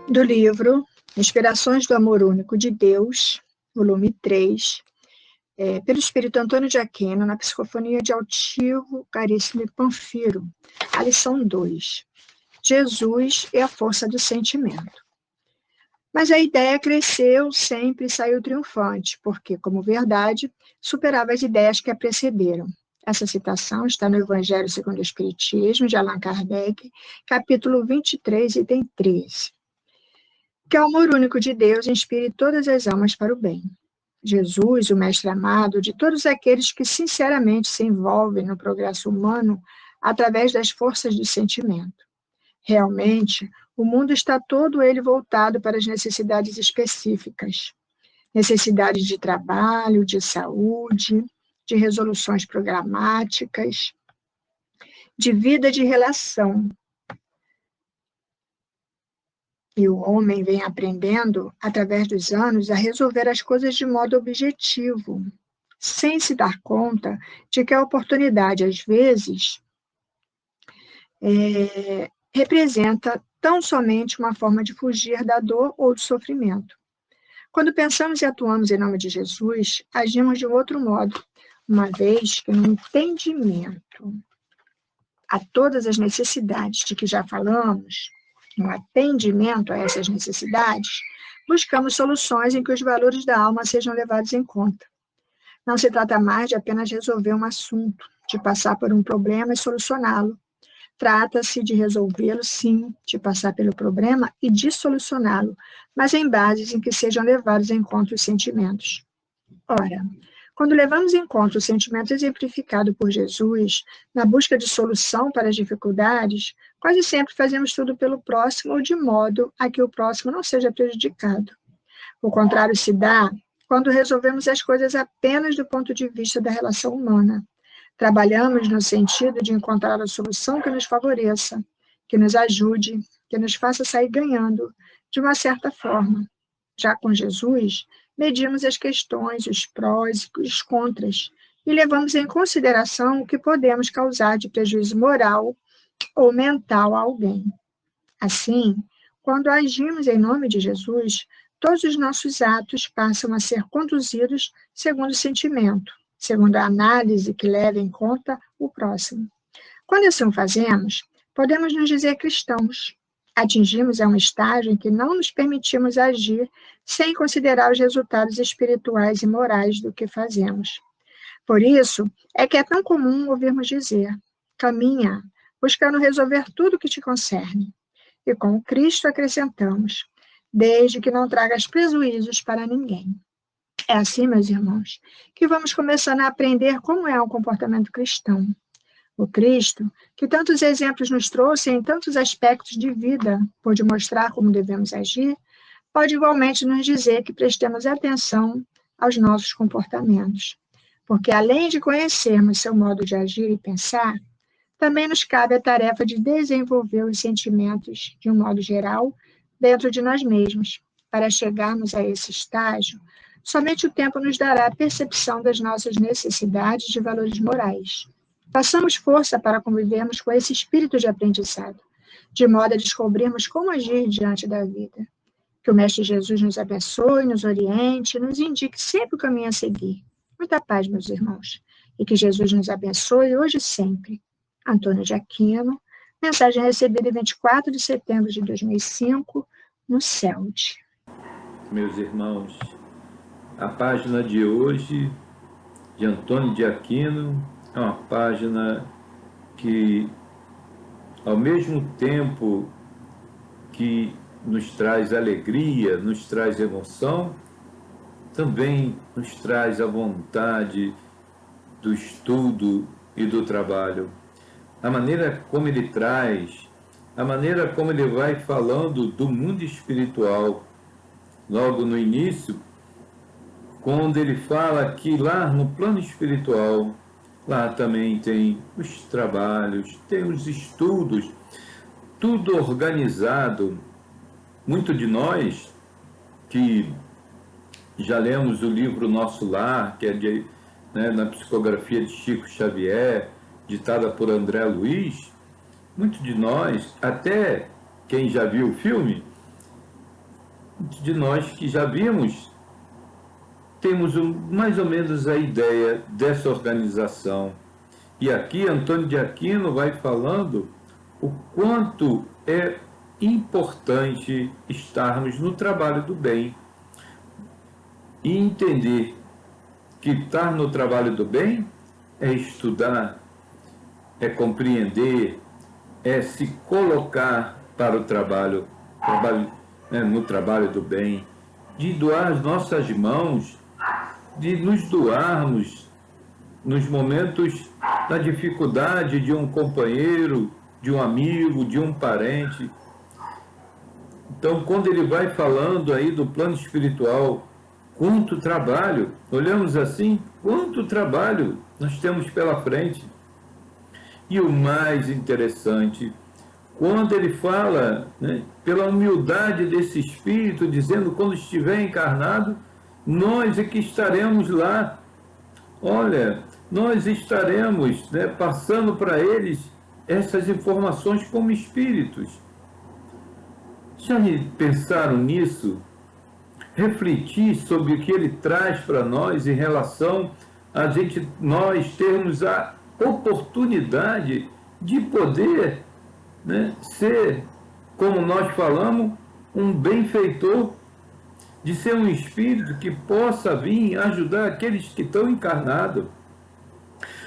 do livro Inspirações do Amor Único de Deus, volume 3, pelo Espírito Antônio de Aquino, na psicofonia de Altivo Caríssimo e Panfiro, a lição 2, Jesus e a força do sentimento. Mas a ideia cresceu sempre e saiu triunfante, porque, como verdade, superava as ideias que a precederam. Essa citação está no Evangelho segundo o Espiritismo, de Allan Kardec, capítulo 23, item 13. Que o amor único de Deus inspire todas as almas para o bem. Jesus, o Mestre amado de todos aqueles que sinceramente se envolvem no progresso humano através das forças do sentimento. Realmente, o mundo está todo ele voltado para as necessidades específicas. Necessidades de trabalho, de saúde, de resoluções programáticas, de vida de relação. E o homem vem aprendendo, através dos anos, a resolver as coisas de modo objetivo, sem se dar conta de que a oportunidade, às vezes, representa tão somente uma forma de fugir da dor ou do sofrimento. Quando pensamos e atuamos em nome de Jesus, agimos de outro modo, uma vez que no entendimento a todas as necessidades de que já falamos, no atendimento a essas necessidades, buscamos soluções em que os valores da alma sejam levados em conta. Não se trata mais de apenas resolver um assunto, de passar por um problema e solucioná-lo. Trata-se de resolvê-lo, sim, de passar pelo problema e de solucioná-lo, mas em bases em que sejam levados em conta os sentimentos. Ora, quando levamos em conta o sentimento exemplificado por Jesus, na busca de solução para as dificuldades, quase sempre fazemos tudo pelo próximo ou de modo a que o próximo não seja prejudicado. O contrário se dá quando resolvemos as coisas apenas do ponto de vista da relação humana. Trabalhamos no sentido de encontrar a solução que nos favoreça, que nos ajude, que nos faça sair ganhando, de uma certa forma. Já com Jesus, medimos as questões, os prós e os contras, e levamos em consideração o que podemos causar de prejuízo moral ou mental a alguém. Assim, quando agimos em nome de Jesus, todos os nossos atos passam a ser conduzidos segundo o sentimento, segundo a análise que leva em conta o próximo. Quando assim o fazemos, podemos nos dizer cristãos. Atingimos a um estágio em que não nos permitimos agir sem considerar os resultados espirituais e morais do que fazemos. Por isso, é que é tão comum ouvirmos dizer: caminha, buscando resolver tudo o que te concerne. E com Cristo acrescentamos: desde que não tragas prejuízos para ninguém. É assim, meus irmãos, que vamos começando a aprender como é o comportamento cristão. O Cristo, que tantos exemplos nos trouxe em tantos aspectos de vida, pode mostrar como devemos agir, pode igualmente nos dizer que prestemos atenção aos nossos comportamentos. Porque além de conhecermos seu modo de agir e pensar, também nos cabe a tarefa de desenvolver os sentimentos, de um modo geral, dentro de nós mesmos. Para chegarmos a esse estágio, somente o tempo nos dará a percepção das nossas necessidades de valores morais. Façamos força para convivermos com esse espírito de aprendizado, de modo a descobrirmos como agir diante da vida. Que o Mestre Jesus nos abençoe, nos oriente, nos indique sempre o caminho a seguir. Muita paz, meus irmãos. E que Jesus nos abençoe hoje e sempre. Antônio de Aquino, mensagem recebida em 24 de setembro de 2005, no CELD. Meus irmãos, a página de hoje, de Antônio de Aquino, é uma página que, ao mesmo tempo que nos traz alegria, nos traz emoção, também nos traz a vontade do estudo e do trabalho. A maneira como ele traz, a maneira como ele vai falando do mundo espiritual, logo no início, quando ele fala que lá no plano espiritual, lá também tem os trabalhos, tem os estudos, tudo organizado. Muito de nós que já lemos o livro Nosso Lar, que é na psicografia de Chico Xavier, ditada por André Luiz, muito de nós, até quem já viu o filme, de nós que já vimos, temos mais ou menos a ideia dessa organização. E aqui Antônio de Aquino vai falando o quanto é importante estarmos no trabalho do bem e entender que estar no trabalho do bem é estudar, é compreender, é se colocar para o trabalho no trabalho do bem, de doar as nossas mãos, de nos doarmos nos momentos da dificuldade de um companheiro, de um amigo, de um parente. Então, quando ele vai falando aí do plano espiritual, quanto trabalho, olhamos assim, quanto trabalho nós temos pela frente. E o mais interessante, quando ele fala, né, pela humildade desse espírito, dizendo, quando estiver encarnado, nós é que estaremos lá. Olha, nós estaremos, né, passando para eles essas informações como espíritos. Já pensaram nisso? Refletir sobre o que ele traz para nós em relação a nós termos a oportunidade de poder, né, ser, como nós falamos, um benfeitor, de ser um espírito que possa vir ajudar aqueles que estão encarnados.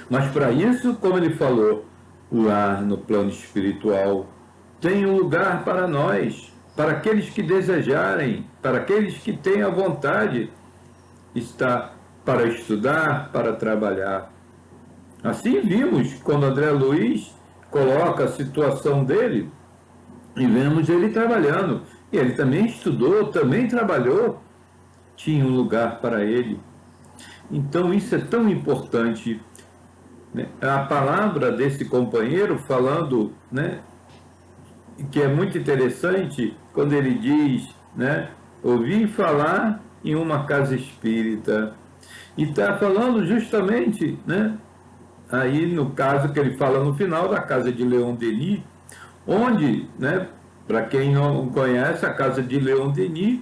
Mas para isso, como ele falou, lá no plano espiritual, tem um lugar para nós, para aqueles que desejarem, para aqueles que têm a vontade, está para estudar, para trabalhar. Assim vimos quando André Luiz coloca a situação dele, e vemos ele trabalhando. E ele também estudou, também trabalhou, tinha um lugar para ele. Então isso é tão importante, né? A palavra desse companheiro falando, né, que é muito interessante, quando ele diz, né, ouvi falar em uma casa espírita, e está falando justamente, né, aí no caso que ele fala no final da casa de Leon Denis, onde, né, para quem não conhece, a casa de Leon Denis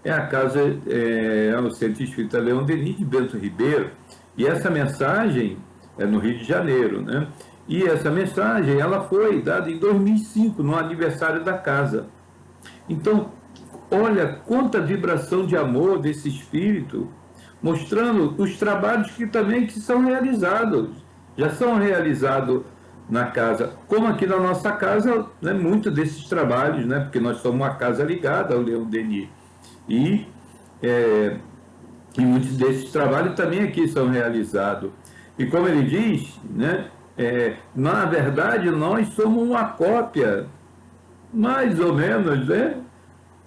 é a casa, é o Centro Espírita Leon Denis de Bento Ribeiro, e essa mensagem é no Rio de Janeiro, né? E essa mensagem, ela foi dada em 2005, no aniversário da casa. Então, olha quanta vibração de amor desse espírito, mostrando os trabalhos que também que são realizados, já são realizados na casa, como aqui na nossa casa, né, muitos desses trabalhos, né, porque nós somos uma casa ligada ao Leon Denis, e muitos desses trabalhos também aqui são realizados. E como ele diz, né, na verdade, nós somos uma cópia, mais ou menos, né,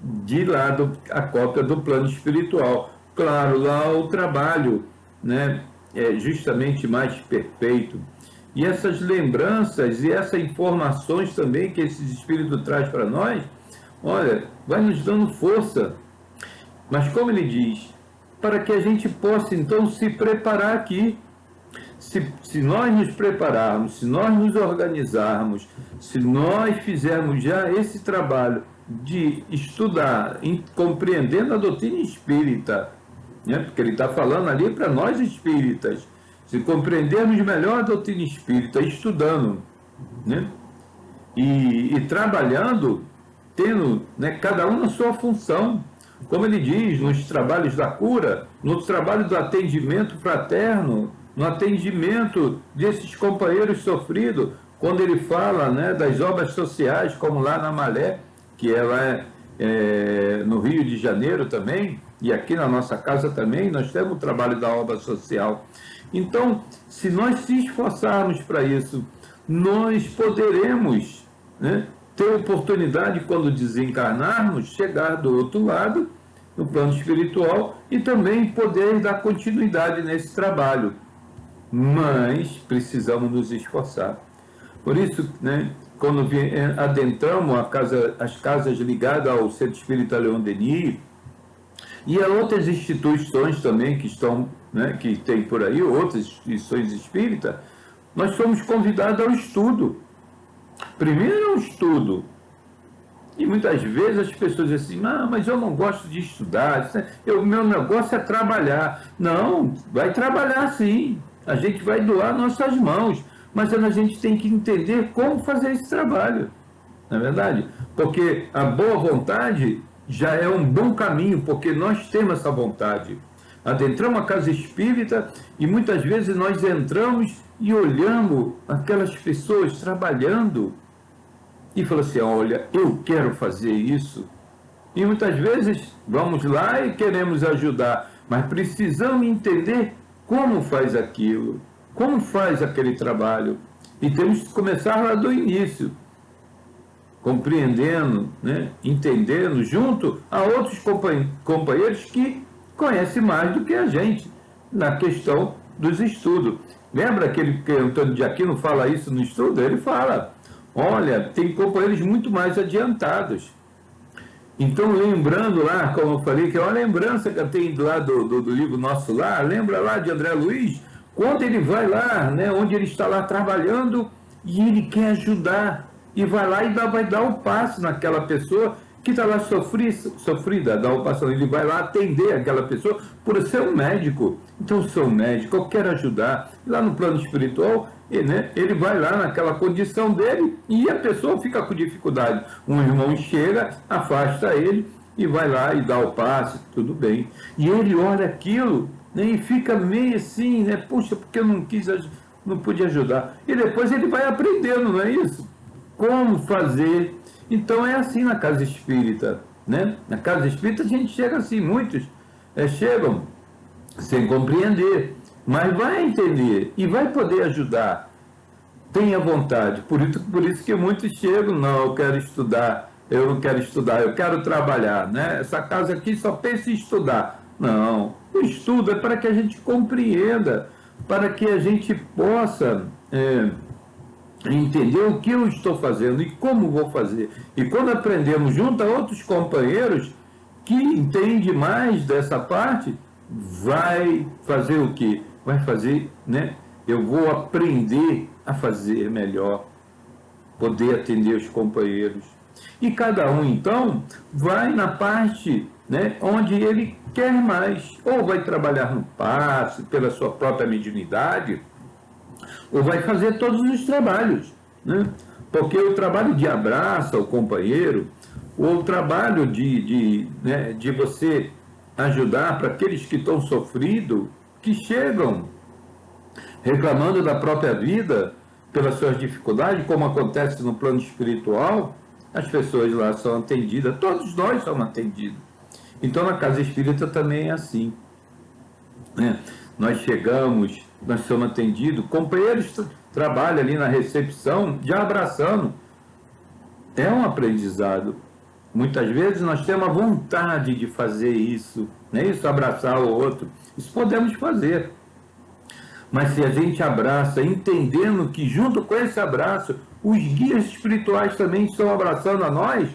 de lá, a cópia do plano espiritual. Claro, lá o trabalho, né, é justamente mais perfeito. E essas lembranças e essas informações também que esses espíritos traz para nós, olha, vai nos dando força. Mas como ele diz, para que a gente possa então se preparar aqui. Se nós nos prepararmos, se nós nos organizarmos, se nós fizermos já esse trabalho de estudar, compreendendo a doutrina espírita, né? Porque ele está falando ali para nós espíritas, se compreendermos melhor a doutrina espírita, estudando, né, e trabalhando, tendo, né, cada um na sua função, como ele diz, nos trabalhos da cura, no trabalho do atendimento fraterno, no atendimento desses companheiros sofridos, quando ele fala, né, das obras sociais, como lá na Malé, que ela é no Rio de Janeiro também, e aqui na nossa casa também, nós temos o trabalho da obra social. Então, se nós se esforçarmos para isso, nós poderemos, né, ter oportunidade, quando desencarnarmos, chegar do outro lado, no plano espiritual, e também poder dar continuidade nesse trabalho. Mas precisamos nos esforçar. Por isso, né, quando adentramos as casas ligadas ao Centro Espírita Leon Denis, e a outras instituições também que estão, né, que tem por aí, outras instituições espíritas, nós somos convidados ao estudo. Primeiro ao estudo, E muitas vezes as pessoas dizem assim, mas eu não gosto de estudar, o meu negócio é trabalhar. Não, vai trabalhar sim, a gente vai doar nossas mãos, mas a gente tem que entender como fazer esse trabalho, não é verdade? Porque a boa vontade já é um bom caminho, porque nós temos essa vontade. Adentramos a casa espírita e muitas vezes nós entramos e olhamos aquelas pessoas trabalhando e falamos assim, olha, eu quero fazer isso. E muitas vezes vamos lá e queremos ajudar, mas precisamos entender como faz aquilo, como faz aquele trabalho. E temos que começar lá do início, compreendendo, né, entendendo, junto a outros companheiros que conhecem mais do que a gente na questão dos estudos. Lembra aquele que Antônio de Aquino fala isso no estudo? Ele fala, olha, tem companheiros muito mais adiantados. Então, lembrando lá, como eu falei, que é uma lembrança que eu tenho lá do livro Nosso Lar, lembra lá de André Luiz, quando ele vai lá, né, onde ele está lá trabalhando e ele quer ajudar, e vai lá e vai dar o passe naquela pessoa que está lá sofrida, dá o passe, ele vai lá atender aquela pessoa por ser um médico. Então, eu sou um médico, eu quero ajudar. E lá no plano espiritual, ele vai lá naquela condição dele e a pessoa fica com dificuldade. Um irmão chega, afasta ele e vai lá e dá o passe, tudo bem. E ele olha aquilo, né, e fica meio assim, né? Puxa, porque eu não pude ajudar. E depois ele vai aprendendo, não é isso? Como fazer. Então é assim na casa espírita, né? Na casa espírita a gente chega assim, muitos chegam sem compreender, mas vai entender e vai poder ajudar. Tenha vontade. Por isso que muitos chegam, não, eu quero estudar, eu não quero estudar, eu quero trabalhar, né? Essa casa aqui só pensa em estudar. Não, o estudo é para que a gente compreenda, para que a gente possa entender o que eu estou fazendo e como vou fazer. E quando aprendemos junto a outros companheiros que entendem mais dessa parte, vai fazer o quê? Vai fazer, né? Eu vou aprender a fazer melhor, poder atender os companheiros. E cada um, então, vai na parte, né, onde ele quer mais. Ou vai trabalhar no passe, pela sua própria mediunidade, ou vai fazer todos os trabalhos, né? Porque o trabalho de abraço ao companheiro, ou o trabalho de você ajudar para aqueles que estão sofridos, que chegam reclamando da própria vida, pelas suas dificuldades, como acontece no plano espiritual, as pessoas lá são atendidas, todos nós somos atendidos. Então, na casa espírita também é assim, né? Nós chegamos, nós somos atendidos, companheiros trabalham ali na recepção, já abraçando. É um aprendizado. Muitas vezes nós temos a vontade de fazer isso, não é isso? Abraçar o outro. Isso podemos fazer. Mas se a gente abraça, entendendo que junto com esse abraço, os guias espirituais também estão abraçando a nós,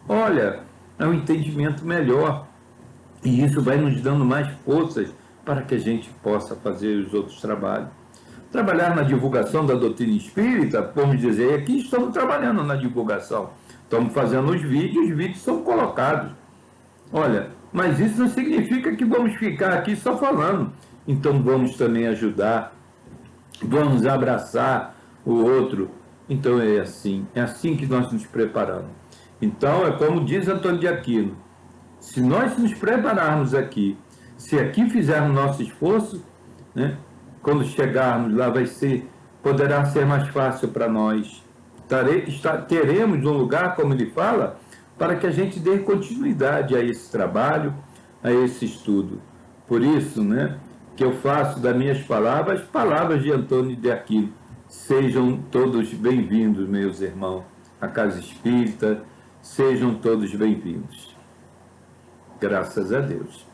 olha, é um entendimento melhor. E isso vai nos dando mais forças para que a gente possa fazer os outros trabalhos. Trabalhar na divulgação da doutrina espírita, vamos dizer, aqui estamos trabalhando na divulgação. Estamos fazendo os vídeos são colocados. Olha, mas isso não significa que vamos ficar aqui só falando. Então vamos também ajudar, vamos abraçar o outro. Então é assim que nós nos preparamos. Então é como diz Antônio de Aquino, se nós nos prepararmos aqui, se aqui fizermos nosso esforço, né, quando chegarmos lá poderá ser mais fácil para nós. Teremos um lugar, como ele fala, para que a gente dê continuidade a esse trabalho, a esse estudo. Por isso, né, que eu faço das minhas palavras de Antônio de Aquino. Sejam todos bem-vindos, meus irmãos, à Casa Espírita, sejam todos bem-vindos. Graças a Deus.